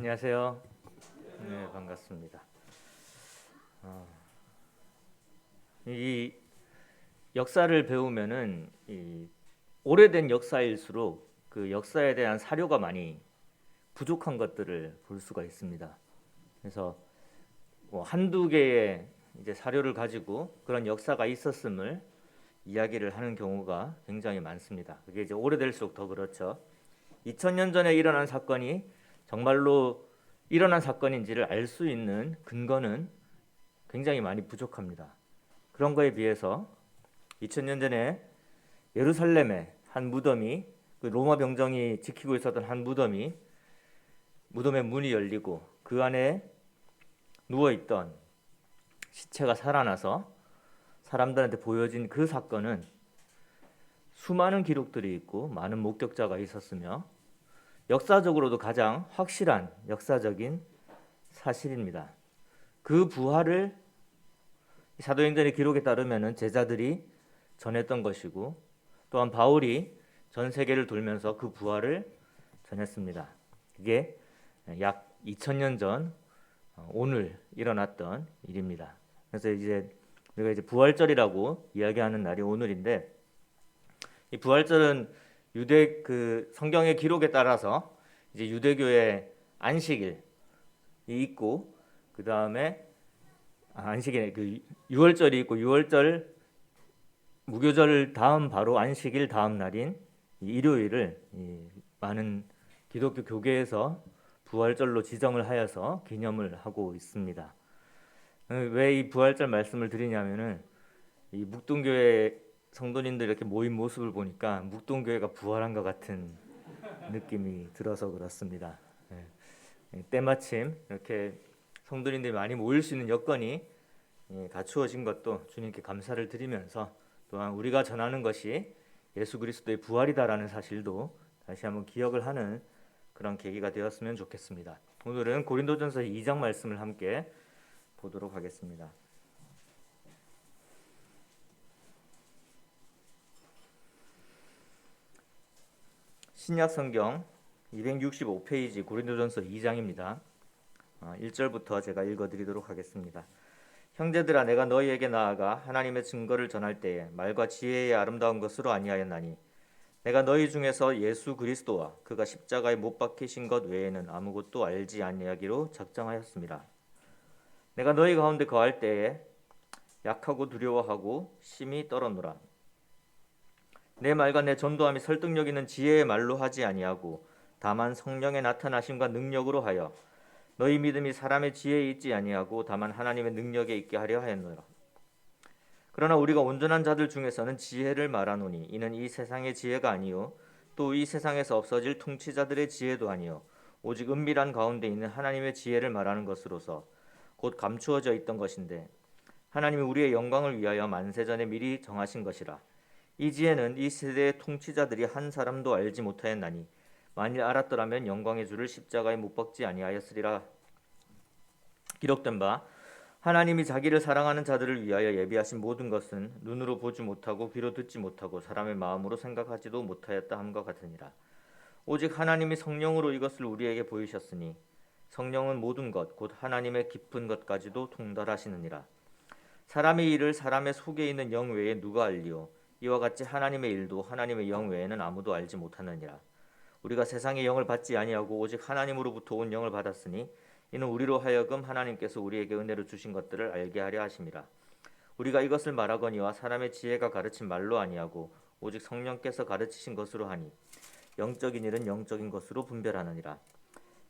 안녕하세요. 네, 반갑습니다. 이 역사를 배우면은 이 오래된 역사일수록 그 역사에 대한 사료가 많이 부족한 것들을 볼 수가 있습니다. 그래서 뭐 한두 개의 이제 사료를 가지고 그런 역사가 있었음을 이야기를 하는 경우가 굉장히 많습니다. 그게 이제 오래될수록 더 그렇죠. 2000년 전에 일어난 사건이 정말로 일어난 사건인지를 알 수 있는 근거는 굉장히 많이 부족합니다. 그런 거에 비해서 2000년 전에 예루살렘의 한 무덤이, 그 로마 병정이 지키고 있었던 한 무덤의 문이 열리고 그 안에 누워있던 시체가 살아나서 사람들한테 보여진 그 사건은 수많은 기록들이 있고 많은 목격자가 있었으며 역사적으로도 가장 확실한 역사적인 사실입니다. 그 부활을 사도행전의 기록에 따르면 제자들이 전했던 것이고 또한 바울이 전 세계를 돌면서 그 부활을 전했습니다. 이게 약 2000년 전 오늘 일어났던 일입니다. 그래서 이제 우리가 이제 부활절이라고 이야기하는 날이 오늘인데, 이 부활절은 유대 그 성경의 기록에 따라서 이제 유대교의 안식일이 있고 그 다음에 안식일 그 유월절이 있고 유월절 무교절 다음 바로 안식일 다음 날인 일요일을 많은 기독교 교계에서 부활절로 지정을 하여서 기념을 하고 있습니다. 왜 이 부활절 말씀을 드리냐면은 이 묵동교회 성도님들 이렇게 모인 모습을 보니까 묵동교회가 부활한 것 같은 느낌이 들어서 그렇습니다. 때마침 이렇게 성도님들이 많이 모일 수 있는 여건이 갖추어진 것도 주님께 감사를 드리면서 또한 우리가 전하는 것이 예수 그리스도의 부활이다라는 사실도 다시 한번 기억을 하는 그런 계기가 되었으면 좋겠습니다. 오늘은 고린도전서 2장 말씀을 함께 보도록 하겠습니다. 신약 성경 265페이지 고린도전서 2장입니다. 1절부터 제가 읽어드리도록 하겠습니다. 형제들아, 내가 너희에게 나아가 하나님의 증거를 전할 때에 말과 지혜의 아름다운 것으로 아니하였나니 내가 너희 중에서 예수 그리스도와 그가 십자가에 못 박히신 것 외에는 아무것도 알지 아니하기로 작정하였습니다. 내가 너희 가운데 거할 때에 약하고 두려워하고 심히 떨었노라. 내 말과 내 전도함이 설득력 있는 지혜의 말로 하지 아니하고 다만 성령의 나타나심과 능력으로 하여 너희 믿음이 사람의 지혜에 있지 아니하고 다만 하나님의 능력에 있게 하려 하였노라. 그러나 우리가 온전한 자들 중에서는 지혜를 말하노니 이는 이 세상의 지혜가 아니요 또 이 세상에서 없어질 통치자들의 지혜도 아니요 오직 은밀한 가운데 있는 하나님의 지혜를 말하는 것으로서 곧 감추어져 있던 것인데 하나님이 우리의 영광을 위하여 만세전에 미리 정하신 것이라. 이 지혜는 이 세대의 통치자들이 한 사람도 알지 못하였나니 만일 알았더라면 영광의 주를 십자가에 못 박지 아니하였으리라. 기록된 바 하나님이 자기를 사랑하는 자들을 위하여 예비하신 모든 것은 눈으로 보지 못하고 귀로 듣지 못하고 사람의 마음으로 생각하지도 못하였다 함과 같으니라. 오직 하나님이 성령으로 이것을 우리에게 보이셨으니 성령은 모든 것 곧 하나님의 깊은 것까지도 통달하시느니라. 사람의 일을 사람의 속에 있는 영 외에 누가 알리요 이와 같이 하나님의 일도 하나님의 영 외에는 아무도 알지 못하느니라. 우리가 세상의 영을 받지 아니하고 오직 하나님으로부터 온 영을 받았으니 이는 우리로 하여금 하나님께서 우리에게 은혜로 주신 것들을 알게 하려 하심이라. 우리가 이것을 말하거니와 사람의 지혜가 가르친 말로 아니하고 오직 성령께서 가르치신 것으로 하니 영적인 일은 영적인 것으로 분별하느니라.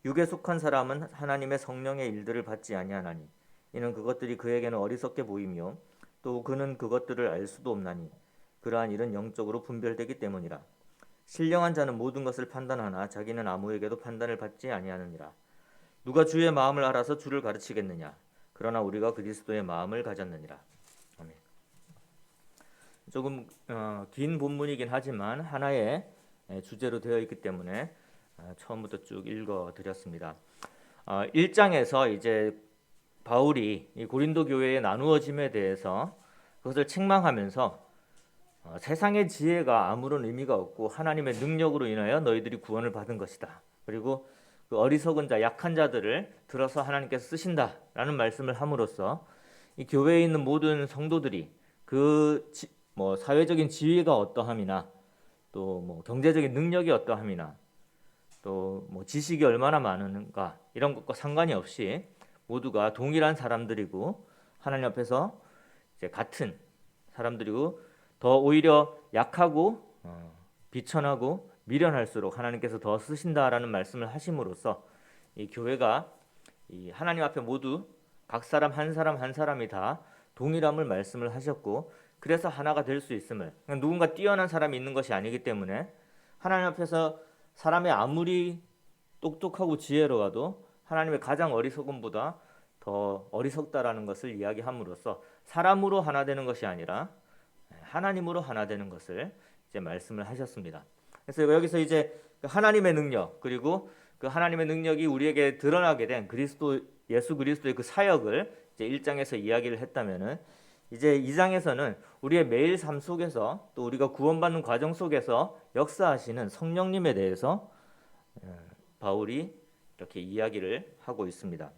육에 속한 사람은 하나님의 성령의 일들을 받지 아니하나니 이는 그것들이 그에게는 어리석게 보이며 또 그는 그것들을 알 수도 없나니 그러한 일은 영적으로 분별되기 때문이라. 신령한 자는 모든 것을 판단하나 자기는 아무에게도 판단을 받지 아니하느니라. 누가 주의 마음을 알아서 주를 가르치겠느냐? 그러나 우리가 그리스도의 마음을 가졌느니라. 아멘. 조금 긴 본문이긴 하지만 하나의 주제로 되어 있기 때문에 처음부터 쭉 읽어드렸습니다. 1장에서 이제 바울이 이 고린도 교회의 나누어짐에 대해서 그것을 책망하면서 세상의 지혜가 아무런 의미가 없고 하나님의 능력으로 인하여 너희들이 구원을 받은 것이다. 그리고 그 어리석은 자, 약한 자들을 들어서 하나님께서 쓰신다라는 말씀을 함으로써 이 교회에 있는 모든 성도들이 뭐 사회적인 지위가 어떠함이나 또 뭐 경제적인 능력이 어떠함이나 또 뭐 지식이 얼마나 많은가 이런 것과 상관이 없이 모두가 동일한 사람들이고 하나님 앞에서 이제 같은 사람들이고 더 오히려 약하고 비천하고 미련할수록 하나님께서 더 쓰신다라는 말씀을 하심으로써 이 교회가 이 하나님 앞에 모두 각 사람 한 사람 한 사람이 다 동일함을 말씀을 하셨고 그래서 하나가 될 수 있음을 누군가 뛰어난 사람이 있는 것이 아니기 때문에 하나님 앞에서 사람이 아무리 똑똑하고 지혜로워도 하나님의 가장 어리석음보다 더 어리석다라는 것을 이야기함으로써 사람으로 하나 되는 것이 아니라 하나님으로 하나 되는 것을 이제 말씀을 하셨습니다. 그래서 여기서 이제 하나님의 능력 그리고 그 하나님의 능력이 우리에게 드러나게 된 예수 그리스도의 그 사역을 이제 1장에서 이야기를 했다면은 이제 2장에서는 우리의 매일 삶 속에서 또 우리가 구원받는 과정 속에서 역사하시는 성령님에 대해서 바울이 이렇게 이야기를 하고 있습니다.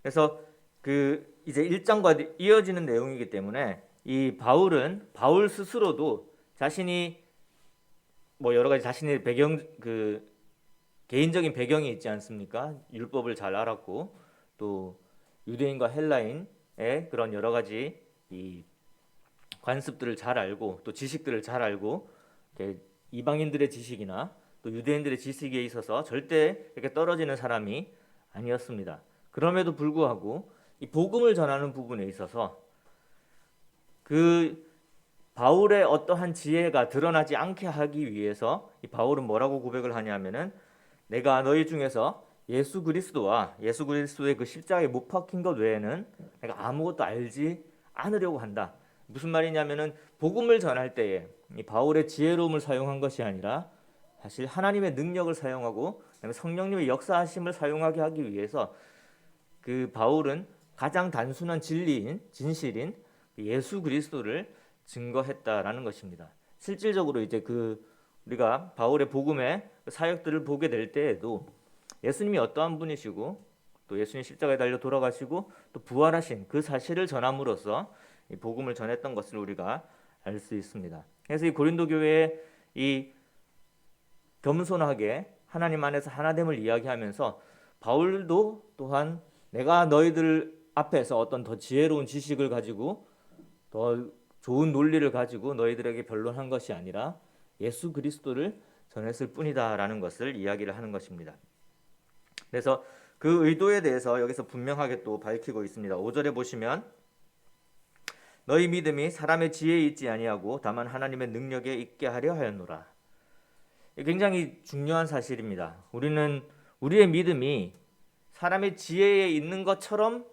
그래서 그 이제 1장과 이어지는 내용이기 때문에 이 바울 스스로도 자신이 뭐 여러 가지 자신의 개인적인 배경이 있지 않습니까? 율법을 잘 알았고 또 유대인과 헬라인의 그런 여러 가지 이 관습들을 잘 알고 또 지식들을 잘 알고 이방인들의 지식이나 또 유대인들의 지식에 있어서 절대 이렇게 떨어지는 사람이 아니었습니다. 그럼에도 불구하고 이 복음을 전하는 부분에 있어서 그 바울의 어떠한 지혜가 드러나지 않게 하기 위해서 이 바울은 뭐라고 고백을 하냐면은 내가 너희 중에서 예수 그리스도의 그 십자가에 못 박힌 것 외에는 내가 아무것도 알지 않으려고 한다. 무슨 말이냐면은 복음을 전할 때에 이 바울의 지혜로움을 사용한 것이 아니라 사실 하나님의 능력을 사용하고 그다음에 성령님의 역사하심을 사용하게 하기 위해서 그 바울은 가장 단순한 진실인 예수 그리스도를 증거했다라는 것입니다. 실질적으로 이제 우리가 바울의 복음의 사역들을 보게 될 때에도 예수님이 어떠한 분이시고 또 예수님 십자가에 달려 돌아가시고 또 부활하신 그 사실을 전함으로써 이 복음을 전했던 것을 우리가 알 수 있습니다. 그래서 이 고린도 교회의 이 겸손하게 하나님 안에서 하나됨을 이야기하면서 바울도 또한 내가 너희들 앞에서 어떤 더 지혜로운 지식을 가지고 더 좋은 논리를 가지고 너희들에게 변론한 것이 아니라 예수 그리스도를 전했을 뿐이다라는 것을 이야기를 하는 것입니다. 그래서 그 의도에 대해서 여기서 분명하게 또 밝히고 있습니다. 5절에 보시면 너희 믿음이 사람의 지혜에 있지 아니하고 다만 하나님의 능력에 있게 하려 하였노라. 굉장히 중요한 사실입니다. 우리는 우리의 믿음이 사람의 지혜에 있는 것처럼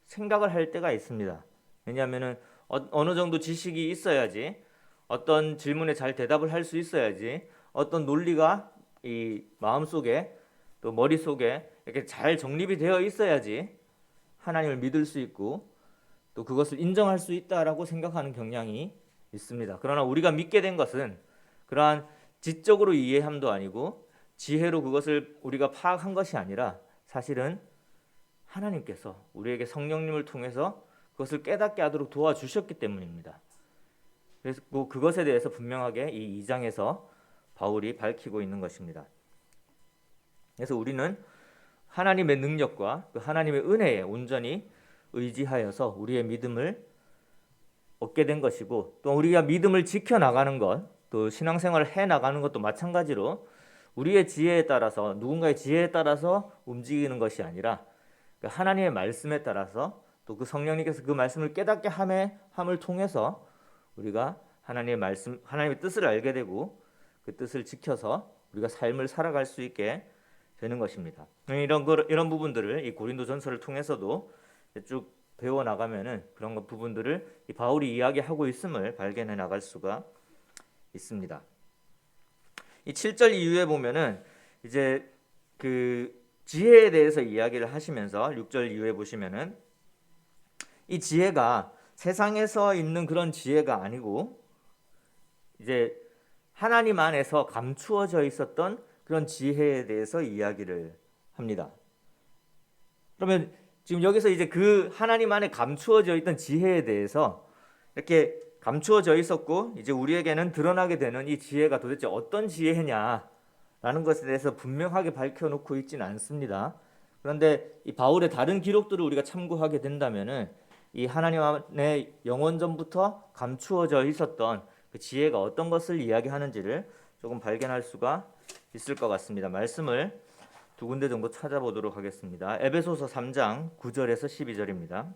생각을 할 때가 있습니다. 왜냐하면 어느 정도 지식이 있어야지 어떤 질문에 잘 대답을 할 수 있어야지 어떤 논리가 이 마음속에 또 머릿속에 이렇게 잘 정립이 되어 있어야지 하나님을 믿을 수 있고 또 그것을 인정할 수 있다라고 생각하는 경향이 있습니다. 그러나 우리가 믿게 된 것은 그러한 지적으로 이해함도 아니고 지혜로 그것을 우리가 파악한 것이 아니라 사실은 하나님께서 우리에게 성령님을 통해서 그것을 깨닫게 하도록 도와주셨기 때문입니다. 그래서 그것에 대해서 분명하게 이 2장에서 바울이 밝히고 있는 것입니다. 그래서 우리는 하나님의 능력과 그 하나님의 은혜에 온전히 의지하여서 우리의 믿음을 얻게 된 것이고 또 우리가 믿음을 지켜나가는 것, 또 신앙생활을 해나가는 것도 마찬가지로 우리의 지혜에 따라서 누군가의 지혜에 따라서 움직이는 것이 아니라 하나님의 말씀에 따라서 또 그 성령님께서 그 말씀을 깨닫게 함을 통해서 우리가 하나님의 뜻을 알게 되고 그 뜻을 지켜서 우리가 삶을 살아갈 수 있게 되는 것입니다. 이런 부분들을 이 고린도전서를 통해서도 쭉 배워 나가면은 그런 부분들을 이 바울이 이야기하고 있음을 발견해 나갈 수가 있습니다. 이 7절 이후에 보면은 이제 그 지혜에 대해서 이야기를 하시면서 6절 이후에 보시면은 이 지혜가 세상에서 있는 그런 지혜가 아니고 이제 하나님 안에서 감추어져 있었던 그런 지혜에 대해서 이야기를 합니다. 그러면 지금 여기서 이제 그 하나님 안에 감추어져 있던 지혜에 대해서 이렇게 감추어져 있었고 이제 우리에게는 드러나게 되는 이 지혜가 도대체 어떤 지혜냐라는 것에 대해서 분명하게 밝혀놓고 있지는 않습니다. 그런데 이 바울의 다른 기록들을 우리가 참고하게 된다면은 이 하나님 안에 영원전부터 감추어져 있었던 그 지혜가 어떤 것을 이야기하는지를 조금 발견할 수가 있을 것 같습니다. 말씀을 두 군데 정도 찾아보도록 하겠습니다. 에베소서 3장 9절에서 12절입니다.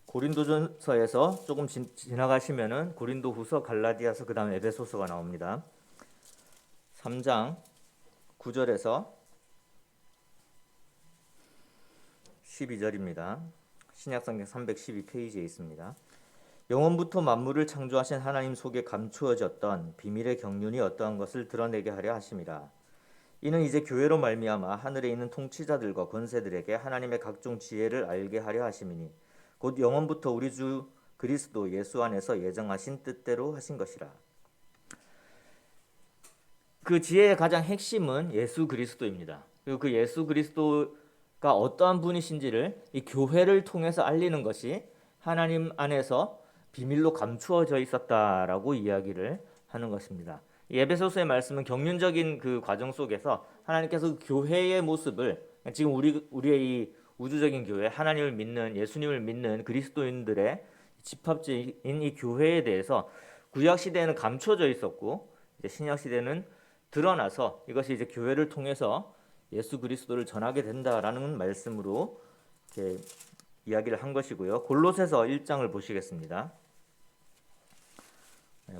고린도전서에서 조금 지나가시면은 고린도후서, 갈라디아서, 그다음에 에베소서가 나옵니다. 3장 9절에서 12절입니다. 신약성경 312페이지에 있습니다. 영원부터 만물을 창조하신 하나님 속에 감추어졌던 비밀의 경륜이 어떠한 것을 드러내게 하려 하심이라. 이는 이제 교회로 말미암아 하늘에 있는 통치자들과 권세들에게 하나님의 각종 지혜를 알게 하려 하심이니 곧 영원부터 우리 주 그리스도 예수 안에서 예정하신 뜻대로 하신 것이라. 그 지혜의 가장 핵심은 예수 그리스도입니다. 그리고 그 예수 그리스도가 어떠한 분이신지를 이 교회를 통해서 알리는 것이 하나님 안에서 비밀로 감추어져 있었다라고 이야기를 하는 것입니다. 이 에베소서의 말씀은 경륜적인 그 과정 속에서 하나님께서 교회의 모습을 지금 우리의 이 우주적인 교회, 하나님을 믿는, 예수님을 믿는 그리스도인들의 집합지인 이 교회에 대해서 구약 시대에는 감춰져 있었고 이제 신약 시대는 드러나서 이것이 이제 교회를 통해서 예수 그리스도를 전하게 된다라는 말씀으로 이렇게 이야기를 한 것이고요. 골로새서 1장을 보시겠습니다.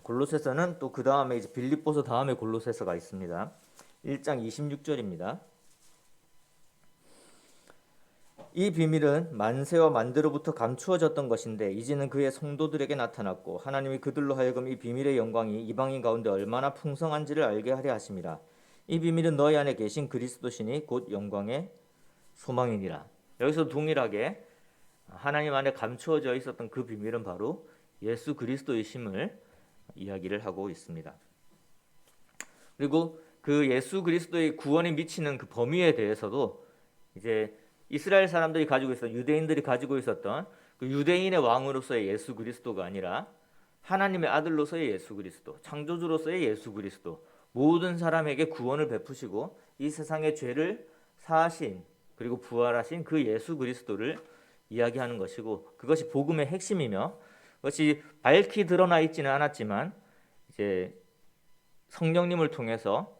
골로새서는 또 그 다음에 이제 빌립보서 다음에 골로새서가 있습니다. 1장 26절입니다. 이 비밀은 만세와 만대로부터 감추어졌던 것인데 이제는 그의 성도들에게 나타났고 하나님이 그들로 하여금 이 비밀의 영광이 이방인 가운데 얼마나 풍성한지를 알게 하려 하심이라. 이 비밀은 너희 안에 계신 그리스도시니 곧 영광의 소망이니라. 여기서 동일하게 하나님 안에 감추어져 있었던 그 비밀은 바로 예수 그리스도이심을 이야기를 하고 있습니다. 그리고 그 예수 그리스도의 구원에 미치는 그 범위에 대해서도 이제 이스라엘 사람들이 가지고 있었던, 유대인들이 가지고 있었던 그 유대인의 왕으로서의 예수 그리스도가 아니라 하나님의 아들로서의 예수 그리스도, 창조주로서의 예수 그리스도, 모든 사람에게 구원을 베푸시고 이 세상의 죄를 사하신 그리고 부활하신 그 예수 그리스도를 이야기하는 것이고, 그것이 복음의 핵심이며 그것이 밝히 드러나 있지는 않았지만 이제 성령님을 통해서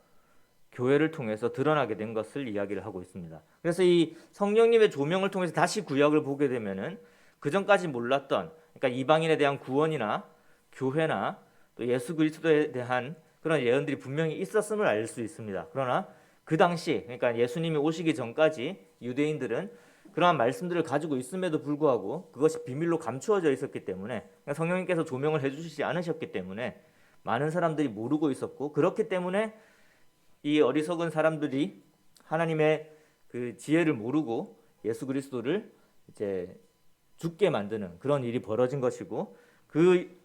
교회를 통해서 드러나게 된 것을 이야기를 하고 있습니다. 그래서 이 성령님의 조명을 통해서 다시 구약을 보게 되면은 그 전까지 몰랐던, 그러니까 이방인에 대한 구원이나 교회나 또 예수 그리스도에 대한 그런 예언들이 분명히 있었음을 알 수 있습니다. 그러나 그 당시, 그러니까 예수님이 오시기 전까지 유대인들은 그러한 말씀들을 가지고 있음에도 불구하고 그것이 비밀로 감추어져 있었기 때문에, 그러니까 성령님께서 조명을 해주시지 않으셨기 때문에 많은 사람들이 모르고 있었고, 그렇기 때문에 이 어리석은 사람들이 하나님의 그 지혜를 모르고 예수 그리스도를 이제 죽게 만드는 그런 일이 벌어진 것이고, 그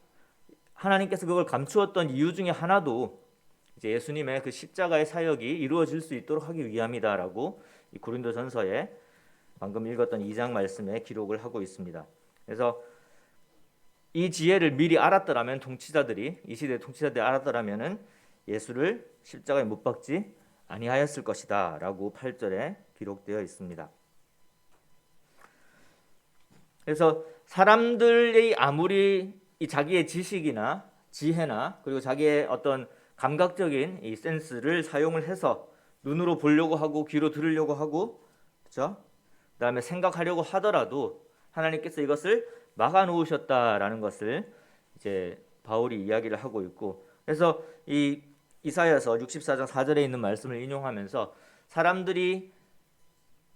하나님께서 그걸 감추었던 이유 중에 하나도 이제 예수님의 그 십자가의 사역이 이루어질 수 있도록 하기 위함이다라고 이 고린도전서에 방금 읽었던 2장 말씀에 기록을 하고 있습니다. 그래서 이 지혜를 미리 알았더라면 이 시대 통치자들이 알았더라면은 예수를 십자가에 못 박지 아니하였을 것이다라고 8절에 기록되어 있습니다. 그래서 사람들이 아무리 이 자기의 지식이나 지혜나 그리고 자기의 어떤 감각적인 이 센스를 사용을 해서 눈으로 보려고 하고 귀로 들으려고 하고, 그렇죠? 그다음에 생각하려고 하더라도 하나님께서 이것을 막아 놓으셨다라는 것을 이제 바울이 이야기를 하고 있고, 그래서 이 이사야서 64장 4절에 있는 말씀을 인용하면서 사람들이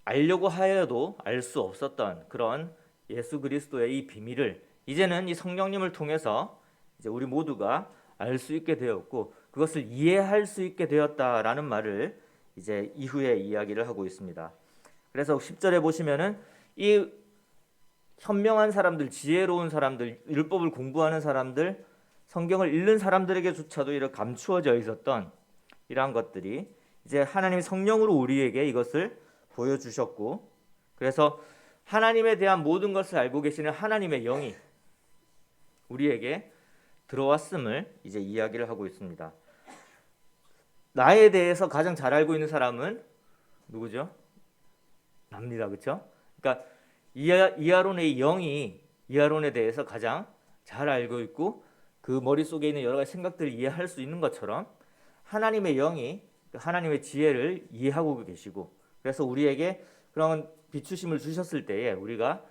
알려고 하여도 알 수 없었던 그런 예수 그리스도의 이 비밀을 이제는 이 성령님을 통해서 이제 우리 모두가 알 수 있게 되었고 그것을 이해할 수 있게 되었다라는 말을 이제 이후에 이야기를 하고 있습니다. 그래서 10절에 보시면은 이 현명한 사람들, 지혜로운 사람들, 율법을 공부하는 사람들, 성경을 읽는 사람들에게조차도 이렇게 감추어져 있었던 이러한 것들이 이제 하나님의 성령으로 우리에게 이것을 보여주셨고, 그래서 하나님에 대한 모든 것을 알고 계시는 하나님의 영이 우리에게 들어왔음을 이제 이야기를 하고 있습니다. 나에 대해서 가장 잘 알고 있는 사람은 누구죠? 납니다. 그렇죠? 그러니까 이아론의 영이 이아론에 대해서 가장 잘 알고 있고 그 머릿속에 있는 여러 가지 생각들을 이해할 수 있는 것처럼 하나님의 영이 하나님의 지혜를 이해하고 계시고, 그래서 우리에게 그런 비추심을 주셨을 때에 우리가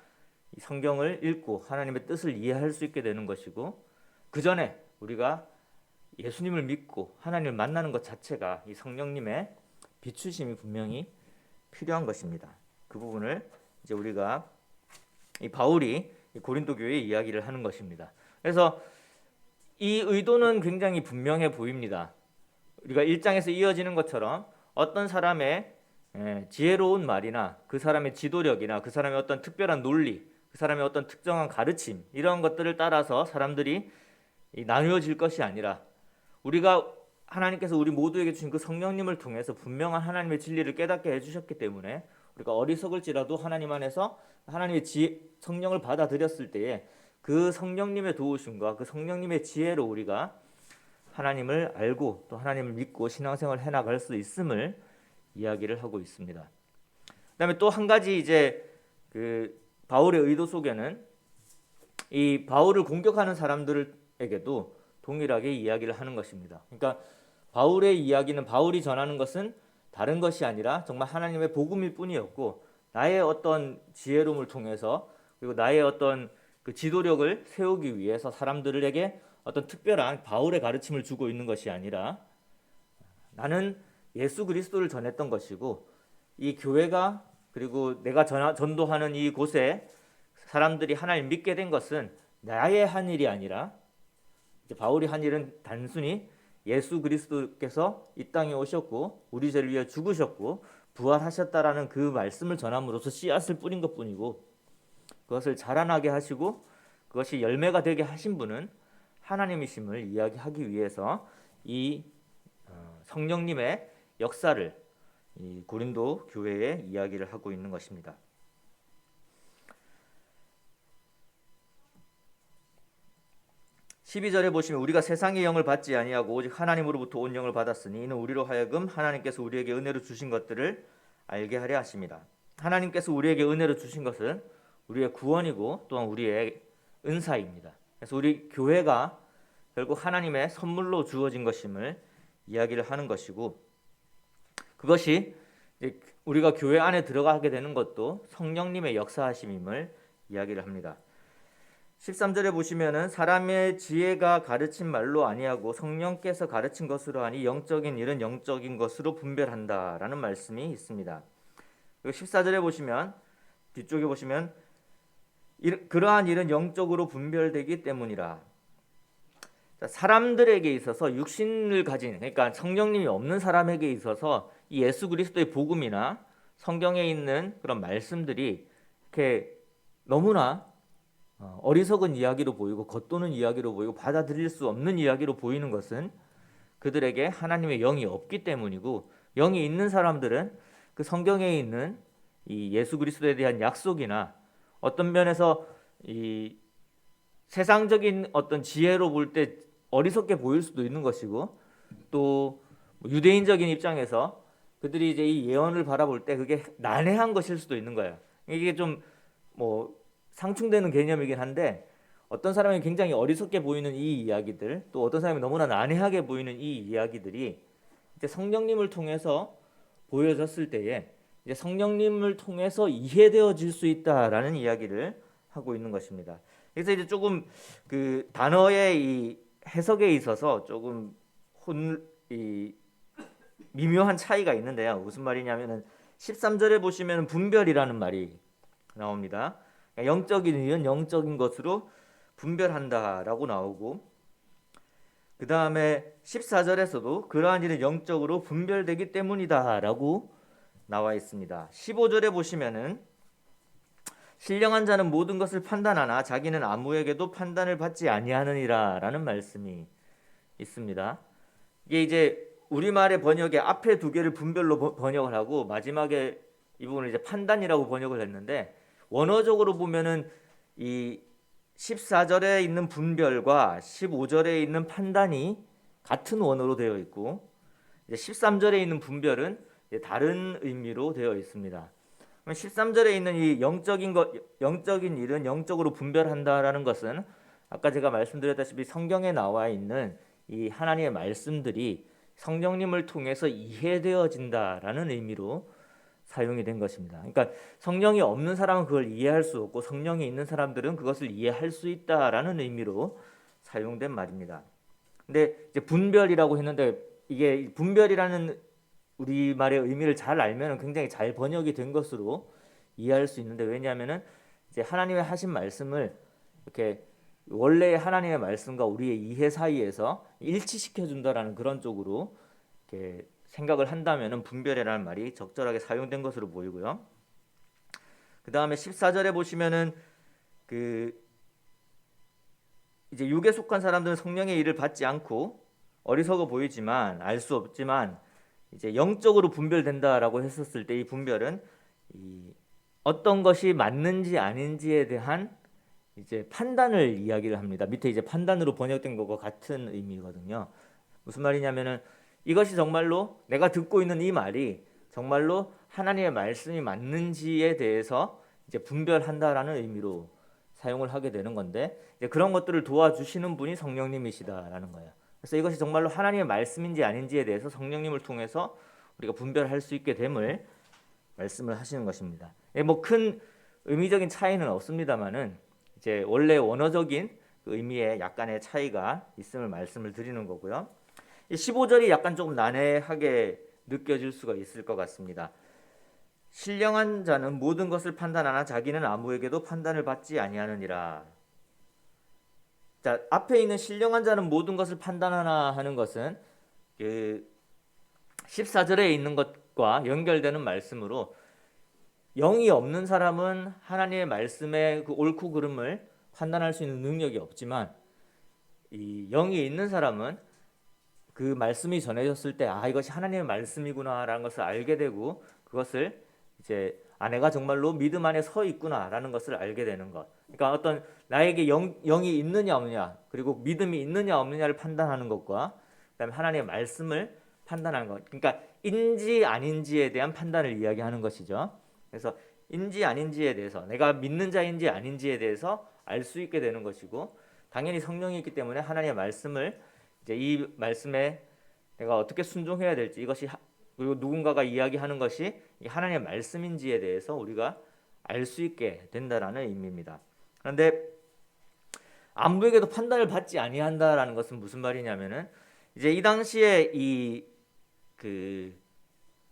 이 성경을 읽고 하나님의 뜻을 이해할 수 있게 되는 것이고, 그 전에 우리가 예수님을 믿고 하나님을 만나는 것 자체가 이 성령님의 비추심이 분명히 필요한 것입니다. 그 부분을 이제 우리가 이 바울이 고린도 교회에 이야기를 하는 것입니다. 그래서 이 의도는 굉장히 분명해 보입니다. 우리가 1장에서 이어지는 것처럼 어떤 사람의 지혜로운 말이나 그 사람의 지도력이나 그 사람의 어떤 특별한 논리, 그 사람의 어떤 특정한 가르침, 이런 것들을 따라서 사람들이 나누어질 것이 아니라 우리가 하나님께서 우리 모두에게 주신 그 성령님을 통해서 분명한 하나님의 진리를 깨닫게 해주셨기 때문에 우리가 어리석을지라도 하나님 안에서 하나님의 성령을 받아들였을 때에 그 성령님의 도우심과 그 성령님의 지혜로 우리가 하나님을 알고 또 하나님을 믿고 신앙생활을 해나갈 수 있음을 이야기를 하고 있습니다. 그다음에 또 한 가지 이제 그 바울의 의도 속에는 이 바울을 공격하는 사람들에게도 동일하게 이야기를 하는 것입니다. 그러니까 바울의 이야기는, 바울이 전하는 것은 다른 것이 아니라 정말 하나님의 복음일 뿐이었고, 나의 어떤 지혜로움을 통해서 그리고 나의 어떤 그 지도력을 세우기 위해서 사람들에게 어떤 특별한 바울의 가르침을 주고 있는 것이 아니라 나는 예수 그리스도를 전했던 것이고, 이 교회가 그리고 내가 전도하는 이 곳에 사람들이 하나님 믿게 된 것은 나의 한 일이 아니라 이제 바울이 한 일은 단순히 예수 그리스도께서 이 땅에 오셨고 우리 죄를 위해 죽으셨고 부활하셨다라는 그 말씀을 전함으로써 씨앗을 뿌린 것뿐이고, 그것을 자라나게 하시고 그것이 열매가 되게 하신 분은 하나님이심을 이야기하기 위해서 이 성령님의 역사를 이 고린도 교회에 이야기를 하고 있는 것입니다. 12절에 보시면 우리가 세상의 영을 받지 아니하고 오직 하나님으로부터 온 영을 받았으니 이는 우리로 하여금 하나님께서 우리에게 은혜로 주신 것들을 알게 하려 하십니다. 하나님께서 우리에게 은혜로 주신 것은 우리의 구원이고 또한 우리의 은사입니다. 그래서 우리 교회가 결국 하나님의 선물로 주어진 것임을 이야기를 하는 것이고, 그것이 우리가 교회 안에 들어가게 되는 것도 성령님의 역사하심임을 이야기를 합니다. 13절에 보시면은 사람의 지혜가 가르친 말로 아니하고 성령께서 가르친 것으로 하니 영적인 일은 영적인 것으로 분별한다라는 말씀이 있습니다. 그리고 14절에 보시면 뒤쪽에 보시면 그러한 일은 영적으로 분별되기 때문이라. 사람들에게 있어서 육신을 가진, 그러니까 성령님이 없는 사람에게 있어서 이 예수 그리스도의 복음이나 성경에 있는 그런 말씀들이 이렇게 너무나 어리석은 이야기로 보이고 겉도는 이야기로 보이고 받아들일 수 없는 이야기로 보이는 것은 그들에게 하나님의 영이 없기 때문이고, 영이 있는 사람들은 그 성경에 있는 이 예수 그리스도에 대한 약속이나 어떤 면에서 이 세상적인 어떤 지혜로 볼 때 어리석게 보일 수도 있는 것이고, 또 유대인적인 입장에서 그들이 이제 이 예언을 바라볼 때 그게 난해한 것일 수도 있는 거예요. 이게 좀 상충되는 개념이긴 한데, 어떤 사람이 굉장히 어리석게 보이는 이 이야기들, 또 어떤 사람이 너무나 난해하게 보이는 이 이야기들이 이제 성령님을 통해서 보여졌을 때에 이제 성령님을 통해서 이해되어질 수 있다라는 이야기를 하고 있는 것입니다. 그래서 이제 조금 그 단어의 이 해석에 있어서 조금 미묘한 차이가 있는데요. 무슨 말이냐면은 13절에 보시면 분별이라는 말이 나옵니다. 영적인 일은 영적인 것으로 분별한다라고 나오고, 그 다음에 14절에서도 그러한 일은 영적으로 분별되기 때문이다라고 나와 있습니다. 15절에 보시면은 신령한 자는 모든 것을 판단하나 자기는 아무에게도 판단을 받지 아니하느니라라는 말씀이 있습니다. 이게 이제 우리말의 번역에 앞에 두 개를 분별로 번역을 하고 마지막에 이 부분을 이제 판단이라고 번역을 했는데, 원어적으로 보면은 이 14절에 있는 분별과 15절에 있는 판단이 같은 원어로 되어 있고, 이제 13절에 있는 분별은 다른 의미로 되어 있습니다. 13절에 있는 이 영적인 일은 영적으로 분별한다라는 것은 아까 제가 말씀드렸다시피 성경에 나와 있는 이 하나님의 말씀들이 성령님을 통해서 이해되어진다라는 의미로 사용이 된 것입니다. 그러니까 성령이 없는 사람은 그걸 이해할 수 없고 성령이 있는 사람들은 그것을 이해할 수 있다라는 의미로 사용된 말입니다. 근데 이제 분별이라고 했는데, 이게 분별이라는 우리말의 의미를 잘 알면 굉장히 잘 번역이 된 것으로 이해할 수 있는데, 왜냐하면은 이제 하나님의 하신 말씀을 이렇게 원래의 하나님의 말씀과 우리의 이해 사이에서 일치시켜 준다라는 그런 쪽으로 이렇게 생각을 한다면은 분별이라는 말이 적절하게 사용된 것으로 보이고요. 그 다음에 14절에 보시면은 그 이제 육에 속한 사람들은 성령의 일을 받지 않고 어리석어 보이지만 알 수 없지만 이제 영적으로 분별된다라고 했었을 때 이 분별은 이 어떤 것이 맞는지 아닌지에 대한 이제 판단을 이야기를 합니다. 밑에 이제 판단으로 번역된 것과 같은 의미거든요. 무슨 말이냐면은 이것이 정말로 내가 듣고 있는 이 말이 정말로 하나님의 말씀이 맞는지에 대해서 이제 분별한다라는 의미로 사용을 하게 되는 건데, 이제 그런 것들을 도와주시는 분이 성령님이시다라는 거예요. 그래서 이것이 정말로 하나님의 말씀인지 아닌지에 대해서 성령님을 통해서 우리가 분별할 수 있게 됨을 말씀을 하시는 것입니다. 뭐 큰 의미적인 차이는 없습니다만은 이제 원래 원어적인 그 의미에 약간의 차이가 있음을 말씀을 드리는 거고요. 15절이 약간 조금 난해하게 느껴질 수가 있을 것 같습니다. 신령한 자는 모든 것을 판단하나 자기는 아무에게도 판단을 받지 아니하느니라. 자, 앞에 있는 신령한 자는 모든 것을 판단하나 하는 것은 그 14절에 있는 것과 연결되는 말씀으로, 영이 없는 사람은 하나님의 말씀의 그 옳고 그름을 판단할 수 있는 능력이 없지만, 이 영이 있는 사람은 그 말씀이 전해졌을 때 이것이 하나님의 말씀이구나라는 것을 알게 되고, 그것을 이제 내가 정말로 믿음 안에 서 있구나라는 것을 알게 되는 것. 그러니까 어떤 나에게 영이 있느냐 없느냐, 그리고 믿음이 있느냐 없느냐를 판단하는 것과 그다음에 하나님의 말씀을 판단하는 것. 그러니까 인지 아닌지에 대한 판단을 이야기하는 것이죠. 그래서 인지 아닌지에 대해서, 내가 믿는 자인지 아닌지에 대해서 알 수 있게 되는 것이고, 당연히 성령이 있기 때문에 하나님의 말씀을 이제 이 말씀에 내가 어떻게 순종해야 될지, 이것이 그리고 누군가가 이야기하는 것이 하나님의 말씀인지에 대해서 우리가 알 수 있게 된다라는 의미입니다. 그런데 아무에게도 판단을 받지 아니한다라는 것은 무슨 말이냐면은, 이제 이 당시에 이 그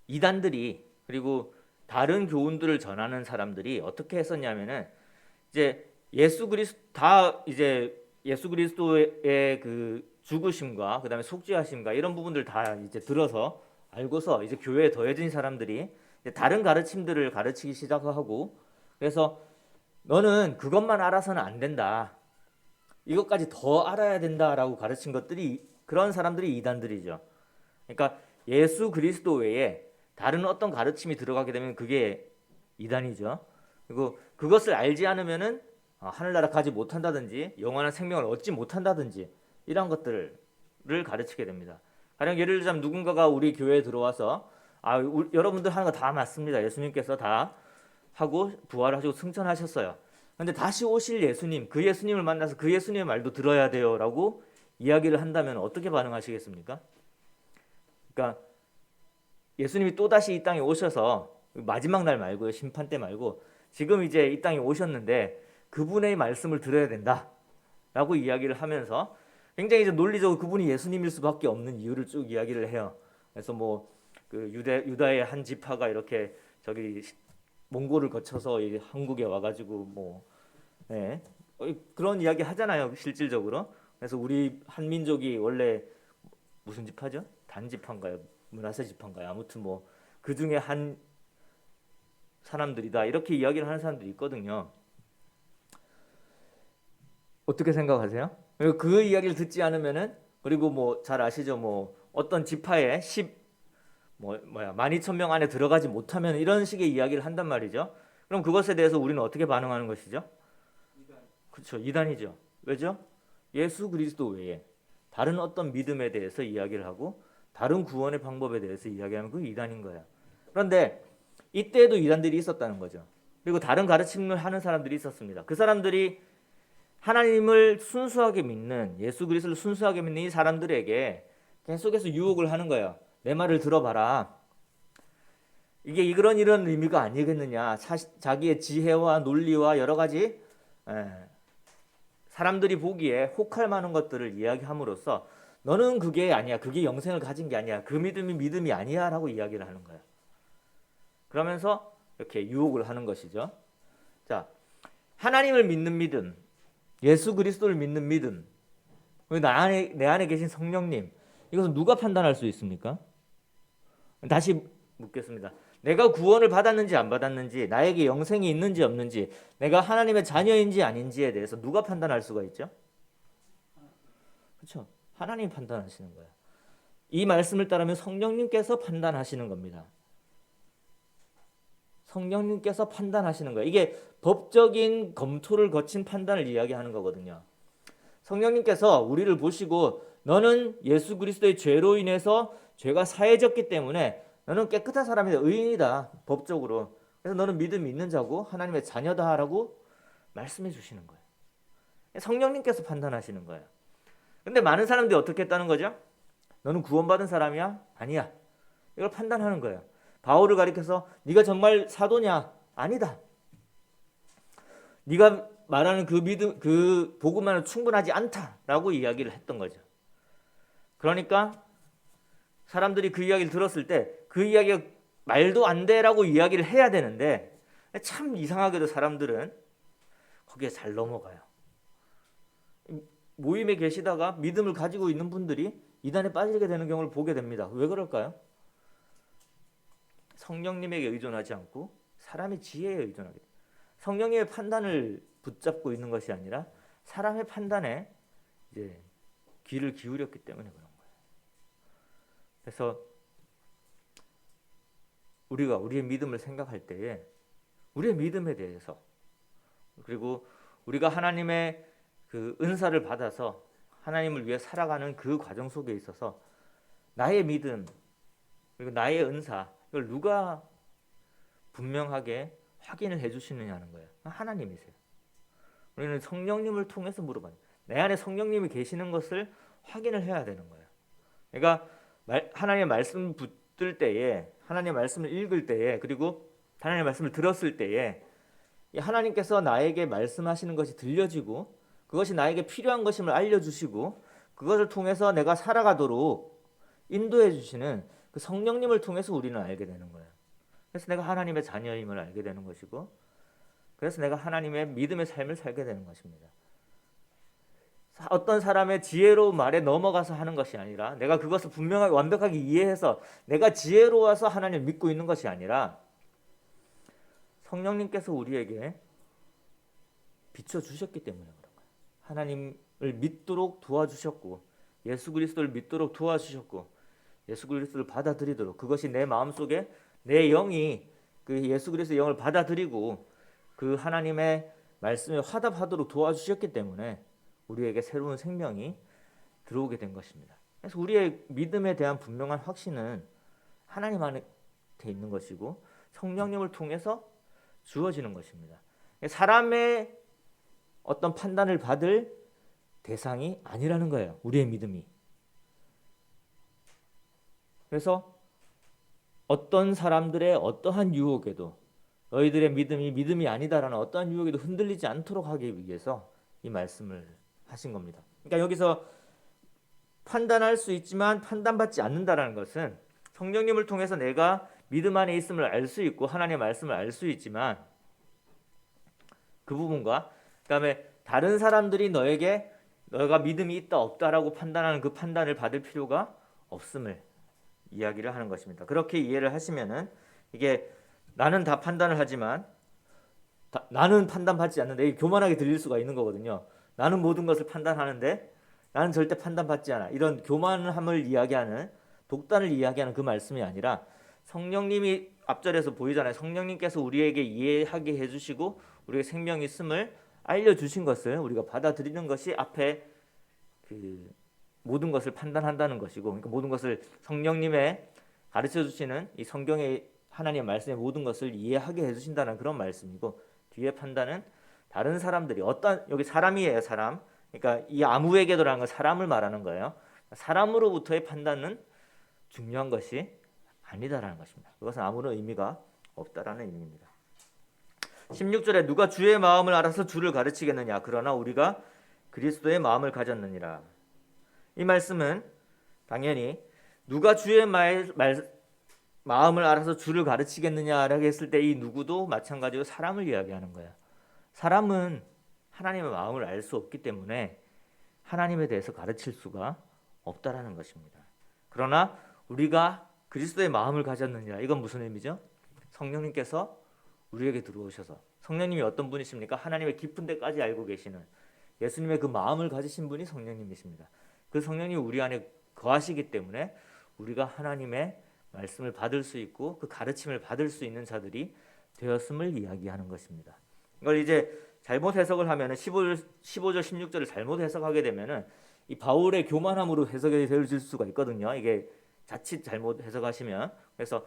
이단들이, 그리고 다른 교훈들을 전하는 사람들이 어떻게 했었냐면은, 이제 이제 예수 그리스도의 그 죽으심과 그다음에 속죄하심과 이런 부분들 다 이제 들어서 알고서 이제 교회에 더해진 사람들이 이제 다른 가르침들을 가르치기 시작하고, 그래서 너는 그것만 알아서는 안 된다, 이것까지 더 알아야 된다라고 가르친 것들이, 그런 사람들이 이단들이죠. 그러니까 예수 그리스도 외에 다른 어떤 가르침이 들어가게 되면 그게 이단이죠. 그리고 그것을 알지 않으면은 하늘나라 가지 못한다든지 영원한 생명을 얻지 못한다든지 이런 것들을 가르치게 됩니다. 가령 예를 들자면 누군가가 우리 교회에 들어와서 여러분들 하는 거 다 맞습니다. 예수님께서 다 하고 부활하시고 승천하셨어요. 그런데 다시 오실 예수님, 그 예수님을 만나서 그 예수님의 말도 들어야 돼요라고 이야기를 한다면 어떻게 반응하시겠습니까? 그러니까 예수님이 또다시 이 땅에 오셔서, 마지막 날 말고요, 심판 때 말고 지금 이제 이 땅에 오셨는데 그분의 말씀을 들어야 된다라고 이야기를 하면서 굉장히 이제 논리적으로 그분이 예수님일 수밖에 없는 이유를 쭉 이야기를 해요. 그래서 뭐 그 유다의 한 지파가 이렇게 저기 몽골을 거쳐서 한국에 와가지고 뭐 그런 이야기 하잖아요, 실질적으로. 그래서 우리 한민족이 원래 무슨 지파죠? 단지파인가요? 문하세 지파인가요? 아무튼 뭐 그 중에 한 사람들이다, 이렇게 이야기를 하는 사람들이 있거든요. 어떻게 생각하세요? 그리고 그 이야기를 듣지 않으면은 그리고 뭐 잘 아시죠? 뭐 어떤 지파에 12,000명 안에 들어가지 못하면 이런 식의 이야기를 한단 말이죠. 그럼 그것에 대해서 우리는 어떻게 반응하는 것이죠? 그렇죠. 이단이죠. 왜죠? 예수 그리스도 외에 다른 어떤 믿음에 대해서 이야기를 하고 다른 구원의 방법에 대해서 이야기하는 그 이단인 거야. 그런데 이때에도 이단들이 있었다는 거죠. 그리고 다른 가르침을 하는 사람들이 있었습니다. 그 사람들이 하나님을 순수하게 믿는 예수 그리스도를 순수하게 믿는 이 사람들에게 계속해서 유혹을 하는 거예요. 내 말을 들어봐라. 이게 이런 의미가 아니겠느냐. 자기의 지혜와 논리와 여러 가지 사람들이 보기에 혹할 만한 것들을 이야기함으로써 너는 그게 아니야. 그게 영생을 가진 게 아니야. 그 믿음이 아니야 라고 이야기를 하는 거예요. 그러면서 이렇게 유혹을 하는 것이죠. 자, 하나님을 믿는 믿음, 예수 그리스도를 믿는 믿음, 내 안에 계신 성령님, 이것은 누가 판단할 수 있습니까? 다시 묻겠습니다. 내가 구원을 받았는지 안 받았는지, 나에게 영생이 있는지 없는지, 내가 하나님의 자녀인지 아닌지에 대해서 누가 판단할 수가 있죠? 그렇죠. 하나님 판단하시는 거예요. 이 말씀을 따르면 성령님께서 판단하시는 겁니다. 성령님께서 판단하시는 거예요. 이게 법적인 검토를 거친 판단을 이야기하는 거거든요. 성령님께서 우리를 보시고 너는 예수 그리스도의 죄로 인해서 죄가 사해졌기 때문에 너는 깨끗한 사람이다. 의인이다. 법적으로. 그래서 너는 믿음이 있는 자고 하나님의 자녀다라고 말씀해 주시는 거예요. 성령님께서 판단하시는 거예요. 근데 많은 사람들이 어떻게 했다는 거죠? 너는 구원받은 사람이야? 아니야. 이걸 판단하는 거예요. 바울을 가리켜서 네가 정말 사도냐? 아니다. 네가 말하는 그 믿음, 그 복음만은 충분하지 않다라고 이야기를 했던 거죠. 그러니까 사람들이 그 이야기를 들었을 때 그 이야기가 말도 안 돼라고 이야기를 해야 되는데 참 이상하게도 사람들은 거기에 잘 넘어가요. 모임에 계시다가 믿음을 가지고 있는 분들이 이단에 빠지게 되는 경우를 보게 됩니다. 왜 그럴까요? 성령님에게 의존하지 않고 사람의 지혜에 의존하게 돼요. 성령님의 판단을 붙잡고 있는 것이 아니라 사람의 판단에 이제 귀를 기울였기 때문에 그런 거예요. 그래서 우리가 우리의 믿음을 생각할 때에 우리의 믿음에 대해서 그리고 우리가 하나님의 그 은사를 받아서 하나님을 위해 살아가는 그 과정 속에 있어서 나의 믿음 그리고 나의 은사 이걸 누가 분명하게 확인을 해주시느냐는 거예요. 하나님이세요. 우리는 성령님을 통해서 물어봐요. 내 안에 성령님이 계시는 것을 확인을 해야 되는 거예요. 그러니까 하나님의 말씀 붙들 때에 하나님의 말씀을 읽을 때에 그리고 하나님의 말씀을 들었을 때에 하나님께서 나에게 말씀하시는 것이 들려지고 그것이 나에게 필요한 것임을 알려주시고 그것을 통해서 내가 살아가도록 인도해 주시는 그 성령님을 통해서 우리는 알게 되는 거예요. 그래서 내가 하나님의 자녀임을 알게 되는 것이고 그래서 내가 하나님의 믿음의 삶을 살게 되는 것입니다. 어떤 사람의 지혜로운 말에 넘어가서 하는 것이 아니라 내가 그것을 분명하게 완벽하게 이해해서 내가 지혜로워서 하나님을 믿고 있는 것이 아니라 성령님께서 우리에게 비춰주셨기 때문에 그런 거예요. 하나님을 믿도록 도와주셨고 예수 그리스도를 믿도록 도와주셨고 예수 그리스도를 받아들이도록 그것이 내 마음속에 내 영이 그 예수 그리스도의 영을 받아들이고 그 하나님의 말씀에 화답하도록 도와주셨기 때문에 우리에게 새로운 생명이 들어오게 된 것입니다. 그래서 우리의 믿음에 대한 분명한 확신은 하나님 안에 있는 것이고 성령님을 통해서 주어지는 것입니다. 사람의 어떤 판단을 받을 대상이 아니라는 거예요. 우리의 믿음이. 그래서 어떤 사람들의 어떠한 유혹에도 너희들의 믿음이 아니다라는 어떠한 유혹에도 흔들리지 않도록 하기 위해서 이 말씀을 하신 겁니다. 그러니까 여기서 판단할 수 있지만 판단받지 않는다라는 것은 성령님을 통해서 내가 믿음 안에 있음을 알 수 있고 하나님의 말씀을 알 수 있지만 그 부분과 그다음에 다른 사람들이 너가 믿음이 있다 없다라고 판단하는 그 판단을 받을 필요가 없음을 이야기를 하는 것입니다. 그렇게 이해를 하시면은 이게 나는 다 판단을 하지만 나는 판단받지 않는데 이게 교만하게 들릴 수가 있는 거거든요. 나는 모든 것을 판단하는데 나는 절대 판단받지 않아. 이런 교만함을 이야기하는, 독단을 이야기하는 그 말씀이 아니라 성령님이 앞절에서 보이잖아요. 성령님께서 우리에게 이해하게 해주시고 우리의 생명이 있음을 알려주신 것을 우리가 받아들이는 것이 앞에 그 모든 것을 판단한다는 것이고, 그러니까 모든 것을 성령님의 가르쳐 주시는 이 성경의 하나님의 말씀의 모든 것을 이해하게 해주신다는 그런 말씀이고, 뒤에 판단은 다른 사람들이 어떤, 여기 사람이에요, 사람. 그러니까 이 아무에게도라는 건 사람을 말하는 거예요. 사람으로부터의 판단은 중요한 것이 아니다라는 것입니다. 그것은 아무런 의미가 없다라는 의미입니다. 16절에 누가 주의 마음을 알아서 주를 가르치겠느냐, 그러나 우리가 그리스도의 마음을 가졌느니라. 이 말씀은 당연히 누가 주의 마음을 알아서 주를 가르치겠느냐라고 했을 때 이 누구도 마찬가지로 사람을 이야기하는 거예요. 사람은 하나님의 마음을 알 수 없기 때문에 하나님에 대해서 가르칠 수가 없다라는 것입니다. 그러나 우리가 그리스도의 마음을 가졌느냐, 이건 무슨 의미죠? 성령님께서 우리에게 들어오셔서, 성령님이 어떤 분이십니까? 하나님의 깊은 데까지 알고 계시는 예수님의 그 마음을 가지신 분이 성령님이십니다. 그 성령님이 우리 안에 거하시기 때문에 우리가 하나님의 말씀을 받을 수 있고 그 가르침을 받을 수 있는 자들이 되었음을 이야기하는 것입니다. 이걸 이제 잘못 해석을 하면은 15절 16절을 잘못 해석하게 되면은 이 바울의 교만함으로 해석이 되어질 수가 있거든요. 이게 자칫 잘못 해석하시면. 그래서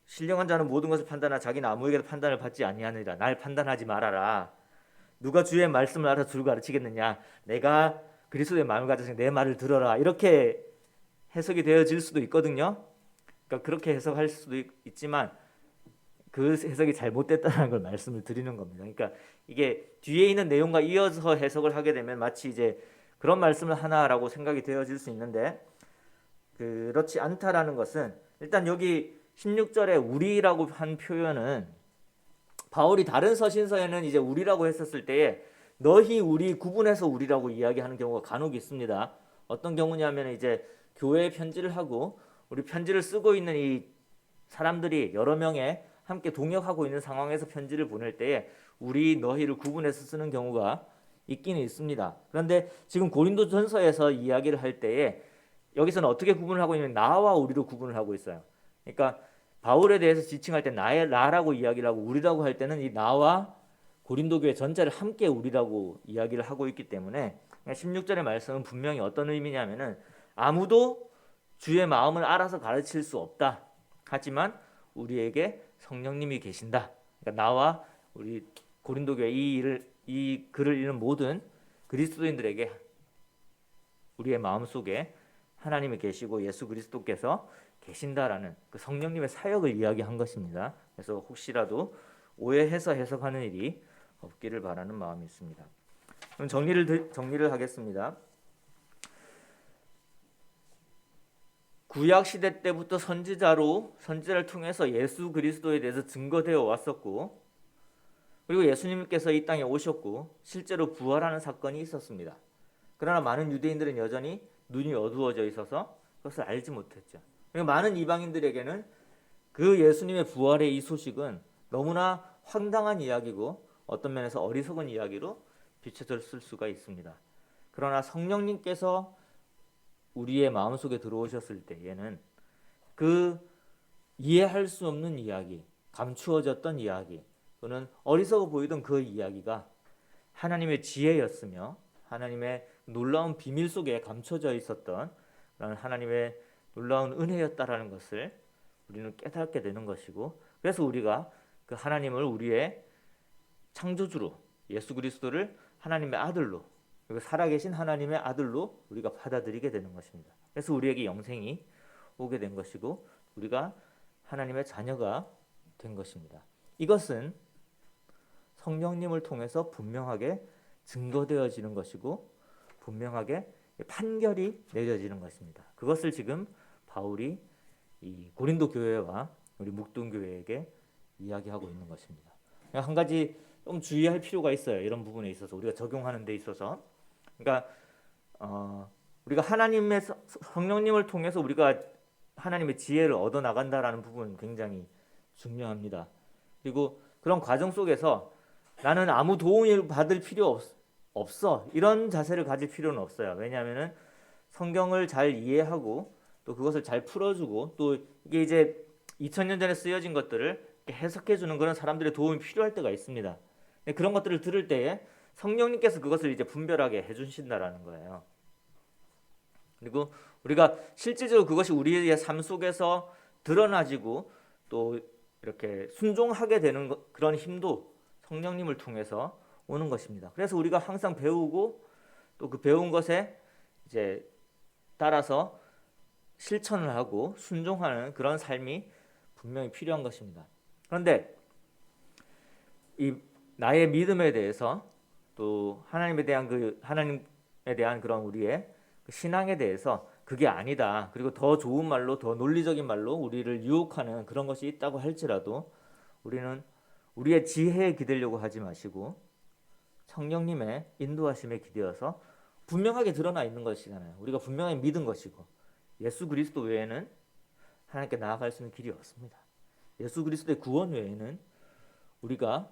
신령한 자는 모든 것을 판단하나 자기는 아무에게도 판단을 받지 아니하느니라. 날 판단하지 말아라. 누가 주의 말씀을 알아서 주를 가르치겠느냐. 내가 그리스도의 마음을 가져서 내 말을 들어라. 이렇게 해석이 되어질 수도 있거든요. 그러니까 그렇게 해석할 수도 있지만 그 해석이 잘못됐다는 걸 말씀을 드리는 겁니다. 그러니까 이게 뒤에 있는 내용과 이어서 해석을 하게 되면 마치 이제 그런 말씀을 하나라고 생각이 되어질 수 있는데 그렇지 않다라는 것은, 일단 여기 16절에 우리라고 한 표현은 바울이 다른 서신서에는 이제 우리라고 했었을 때에 너희 우리 구분해서 우리라고 이야기하는 경우가 간혹 있습니다. 어떤 경우냐면 이제 교회에 편지를 하고 우리 편지를 쓰고 있는 이 사람들이 여러 명의 함께 동역하고 있는 상황에서 편지를 보낼 때에 우리 너희를 구분해서 쓰는 경우가 있기는 있습니다. 그런데 지금 고린도전서에서 이야기를 할 때에 여기서는 어떻게 구분을 하고 있냐면 나와 우리로 구분을 하고 있어요. 그러니까 바울에 대해서 지칭할 때 나라고 이야기를 하고 우리라고 할 때는 이 나와 고린도 교회 전체를 함께 우리라고 이야기를 하고 있기 때문에 16절의 말씀은 분명히 어떤 의미냐면은 아무도 주의 마음을 알아서 가르칠 수 없다. 하지만 우리에게 성령님이 계신다. 그러니까 나와 우리 고린도 교회 이 글을 읽는 모든 그리스도인들에게 우리의 마음 속에 하나님이 계시고 예수 그리스도께서 계신다라는 그 성령님의 사역을 이야기한 것입니다. 그래서 혹시라도 오해해서 해석하는 일이 없기를 바라는 마음이 있습니다. 그럼 정리를 하겠습니다. 구약 시대 때부터 선지자를 통해서 예수 그리스도에 대해서 증거되어 왔었고, 그리고 예수님께서 이 땅에 오셨고 실제로 부활하는 사건이 있었습니다. 그러나 많은 유대인들은 여전히 눈이 어두워져 있어서 그것을 알지 못했죠. 그러니까 많은 이방인들에게는 그 예수님의 부활의 이 소식은 너무나 황당한 이야기고 어떤 면에서 어리석은 이야기로 비춰졌을 수가 있습니다. 그러나 성령님께서 우리의 마음속에 들어오셨을 때에는 그 이해할 수 없는 이야기, 감추어졌던 이야기, 또는 어리석어 보이던 그 이야기가 하나님의 지혜였으며 하나님의 놀라운 비밀 속에 감춰져 있었던 그런 하나님의 놀라운 은혜였다라는 것을 우리는 깨닫게 되는 것이고, 그래서 우리가 그 하나님을 우리의 창조주로, 예수 그리스도를 하나님의 아들로, 그리고 살아계신 하나님의 아들로 우리가 받아들이게 되는 것입니다. 그래서 우리에게 영생이 오게 된 것이고 우리가 하나님의 자녀가 된 것입니다. 이것은 성령님을 통해서 분명하게 증거되어지는 것이고 분명하게 판결이 내려지는 것입니다. 그것을 지금 바울이 이 고린도 교회와 우리 묵동 교회에게 이야기하고 있는 것입니다. 한 가지 좀 주의할 필요가 있어요. 이런 부분에 있어서 우리가 적용하는 데 있어서, 그러니까 우리가 하나님의 성령님을 통해서 우리가 하나님의 지혜를 얻어 나간다라는 부분은 굉장히 중요합니다. 그리고 그런 과정 속에서 나는 아무 도움을 받을 필요 없어. 이런 자세를 가질 필요는 없어요. 왜냐하면은 성경을 잘 이해하고 또 그것을 잘 풀어주고 또 이게 이제 2000년 전에 쓰여진 것들을 해석해주는 그런 사람들의 도움이 필요할 때가 있습니다. 그런 것들을 들을 때에 성령님께서 그것을 이제 분별하게 해주신다라는 거예요. 그리고 우리가 실질적으로 그것이 우리의 삶 속에서 드러나지고 또 이렇게 순종하게 되는 그런 힘도 성령님을 통해서 오는 것입니다. 그래서 우리가 항상 배우고 또 그 배운 것에 이제 따라서 실천을 하고 순종하는 그런 삶이 분명히 필요한 것입니다. 그런데 이 나의 믿음에 대해서 또 하나님에 대한 그런 우리의 그 신앙에 대해서 그게 아니다. 그리고 더 좋은 말로 더 논리적인 말로 우리를 유혹하는 그런 것이 있다고 할지라도 우리는 우리의 지혜에 기대려고 하지 마시고 성령님의 인도하심에 기대어서 분명하게 드러나 있는 것이잖아요. 우리가 분명히 믿은 것이고 예수 그리스도 외에는 하나님께 나아갈 수 있는 길이 없습니다. 예수 그리스도의 구원 외에는 우리가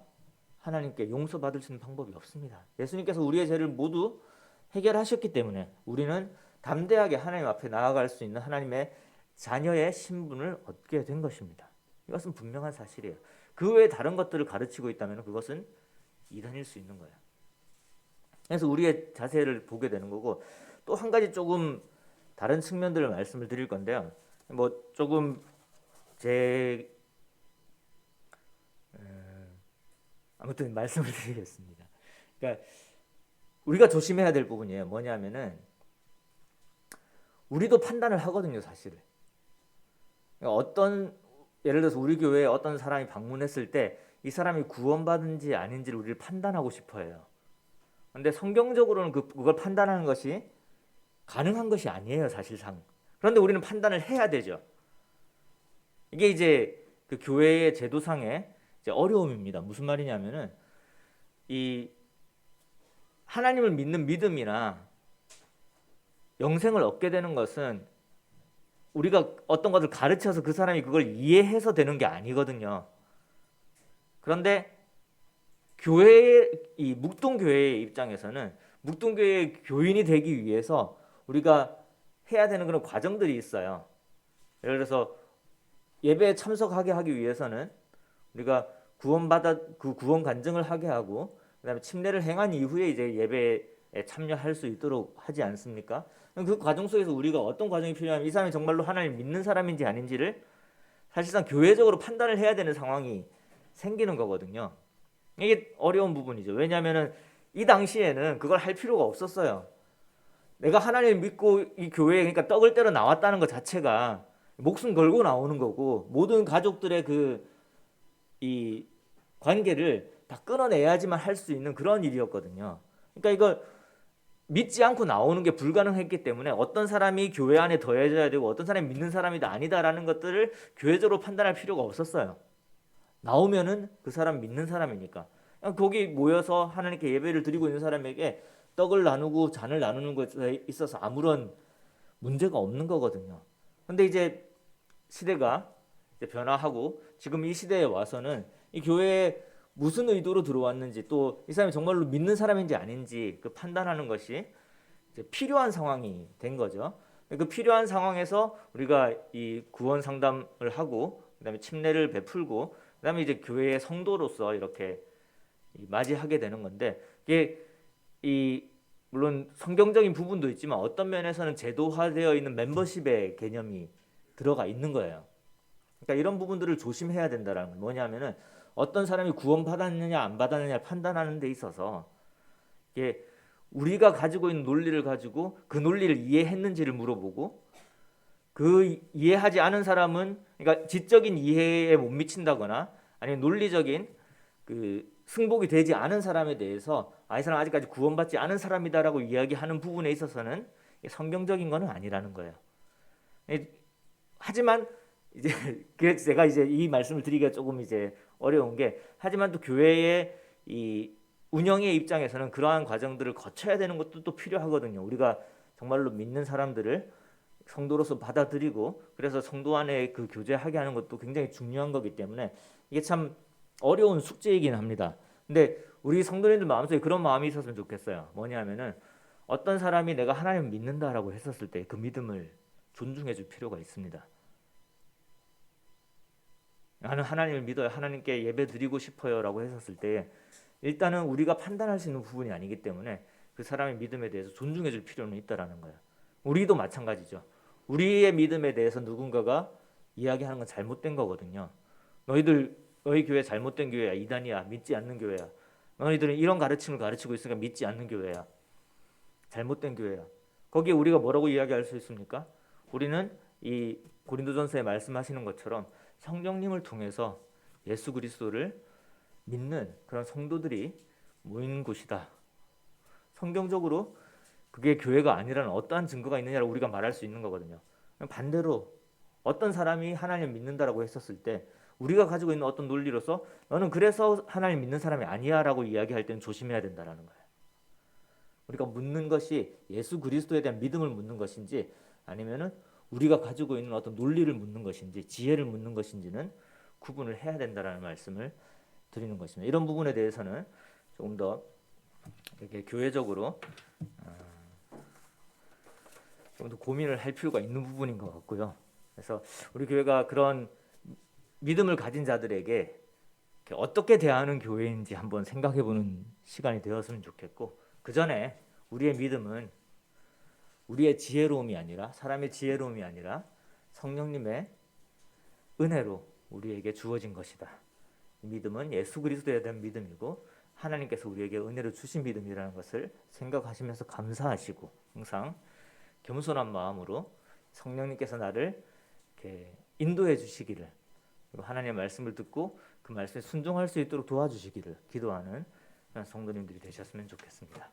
하나님께 용서받을 수 있는 방법이 없습니다. 예수님께서 우리의 죄를 모두 해결하셨기 때문에 우리는 담대하게 하나님 앞에 나아갈 수 있는 하나님의 자녀의 신분을 얻게 된 것입니다. 이것은 분명한 사실이에요. 그 외에 다른 것들을 가르치고 있다면 그것은 이단일 수 있는 거예요. 그래서 우리의 자세를 보게 되는 거고 또 한 가지 조금 다른 측면들을 말씀을 드릴 건데요. 뭐 조금 아무튼 말씀을 드리겠습니다. 그러니까 우리가 조심해야 될 부분이에요. 뭐냐면은 우리도 판단을 하거든요, 사실은. 그러니까 예를 들어서 우리 교회에 어떤 사람이 방문했을 때 이 사람이 구원받은지 아닌지를 우리를 판단하고 싶어해요. 그런데 성경적으로는 그걸 판단하는 것이 가능한 것이 아니에요, 사실상. 그런데 우리는 판단을 해야 되죠. 이게 이제 그 교회의 제도상의 이제 어려움입니다. 무슨 말이냐면은 이 하나님을 믿는 믿음이나 영생을 얻게 되는 것은 우리가 어떤 것을 가르쳐서 그 사람이 그걸 이해해서 되는 게 아니거든요. 그런데 이 묵동교회의 입장에서는 묵동교회의 교인이 되기 위해서 우리가 해야 되는 그런 과정들이 있어요. 예를 들어서 예배에 참석하게 하기 위해서는 우리가 그 구원 간증을 하게 하고 그다음에 침례를 행한 이후에 이제 예배에 참여할 수 있도록 하지 않습니까? 그 과정 속에서 우리가 어떤 과정이 필요하면 이 사람이 정말로 하나님 믿는 사람인지 아닌지를 사실상 교회적으로 판단을 해야 되는 상황이 생기는 거거든요. 이게 어려운 부분이죠. 왜냐하면은 이 당시에는 그걸 할 필요가 없었어요. 내가 하나님을 믿고 이 교회에 그러니까 떡을 떼러 나왔다는 것 자체가 목숨 걸고 나오는 거고 모든 가족들의 이 관계를 다 끊어내야지만 할 수 있는 그런 일이었거든요. 그러니까 이걸 믿지 않고 나오는 게 불가능했기 때문에 어떤 사람이 교회 안에 더해져야 되고 어떤 사람이 믿는 사람이다 아니다라는 것들을 교회적으로 판단할 필요가 없었어요. 나오면은 그 사람 믿는 사람이니까 그냥 거기 모여서 하나님께 예배를 드리고 있는 사람에게 떡을 나누고 잔을 나누는 것에 있어서 아무런 문제가 없는 거거든요. 근데 이제 시대가 이제 변화하고 지금 이 시대에 와서는 이 교회에 무슨 의도로 들어왔는지 또 이 사람이 정말로 믿는 사람인지 아닌지 그 판단하는 것이 이제 필요한 상황이 된 거죠. 그 필요한 상황에서 우리가 이 구원 상담을 하고 그다음에 침례를 베풀고 그다음에 이제 교회의 성도로서 이렇게 맞이하게 되는 건데 이게 물론 성경적인 부분도 있지만 어떤 면에서는 제도화되어 있는 멤버십의 개념이 들어가 있는 거예요. 그러니까 이런 부분들을 조심해야 된다라는 건 뭐냐면은 어떤 사람이 구원받았느냐 안 받았느냐 판단하는 데 있어서 이게 우리가 가지고 있는 논리를 가지고 그 논리를 이해했는지를 물어보고 그 이해하지 않은 사람은 그러니까 지적인 이해에 못 미친다거나 아니면 논리적인 그 승복이 되지 않은 사람에 대해서 이 사람 아직까지 구원받지 않은 사람이다라고 이야기하는 부분에 있어서는 성경적인 거는 아니라는 거예요. 하지만 이제 그래서 제가 이제 이 말씀을 드리기가 조금 이제 어려운 게 하지만 또 교회의 이 운영의 입장에서는 그러한 과정들을 거쳐야 되는 것도 또 필요하거든요. 우리가 정말로 믿는 사람들을 성도로서 받아들이고 그래서 성도 안에 그 교제하게 하는 것도 굉장히 중요한 거기 때문에 이게 참 어려운 숙제이긴 합니다. 근데 우리 성도님들 마음속에 그런 마음이 있었으면 좋겠어요. 뭐냐면은 어떤 사람이 내가 하나님을 믿는다라고 했었을 때 그 믿음을 존중해 줄 필요가 있습니다. 나는 하나님을 믿어요. 하나님께 예배 드리고 싶어요라고 했었을 때 일단은 우리가 판단할 수 있는 부분이 아니기 때문에 그 사람의 믿음에 대해서 존중해 줄 필요는 있다라는 거예요. 우리도 마찬가지죠. 우리의 믿음에 대해서 누군가가 이야기하는 건 잘못된 거거든요. 너희 교회 잘못된 교회야. 이단이야. 믿지 않는 교회야. 너희들은 이런 가르침을 가르치고 있으니까 믿지 않는 교회야. 잘못된 교회야. 거기에 우리가 뭐라고 이야기할 수 있습니까? 우리는 이 고린도전서에 말씀하시는 것처럼 성령님을 통해서 예수 그리스도를 믿는 그런 성도들이 모이는 곳이다. 성경적으로 그게 교회가 아니라는 어떠한 증거가 있느냐를 우리가 말할 수 있는 거거든요. 반대로 어떤 사람이 하나님을 믿는다라고 했었을 때 우리가 가지고 있는 어떤 논리로서 너는 그래서 하나님 믿는 사람이 아니야라고 이야기할 때는 조심해야 된다라는 거예요. 우리가 묻는 것이 예수 그리스도에 대한 믿음을 묻는 것인지 아니면은 우리가 가지고 있는 어떤 논리를 묻는 것인지 지혜를 묻는 것인지는 구분을 해야 된다라는 말씀을 드리는 것입니다. 이런 부분에 대해서는 조금 더 이렇게 교회적으로 좀 더 고민을 할 필요가 있는 부분인 것 같고요. 그래서 우리 교회가 그런 믿음을 가진 자들에게 어떻게 대하는 교회인지 한번 생각해보는 시간이 되었으면 좋겠고, 그 전에 우리의 믿음은 우리의 지혜로움이 아니라 사람의 지혜로움이 아니라 성령님의 은혜로 우리에게 주어진 것이다. 이 믿음은 예수 그리스도에 대한 믿음이고 하나님께서 우리에게 은혜를 주신 믿음이라는 것을 생각하시면서 감사하시고 항상 겸손한 마음으로 성령님께서 나를 이렇게 인도해 주시기를, 그리고 하나님의 말씀을 듣고 그 말씀에 순종할 수 있도록 도와주시기를 기도하는 성도님들이 되셨으면 좋겠습니다.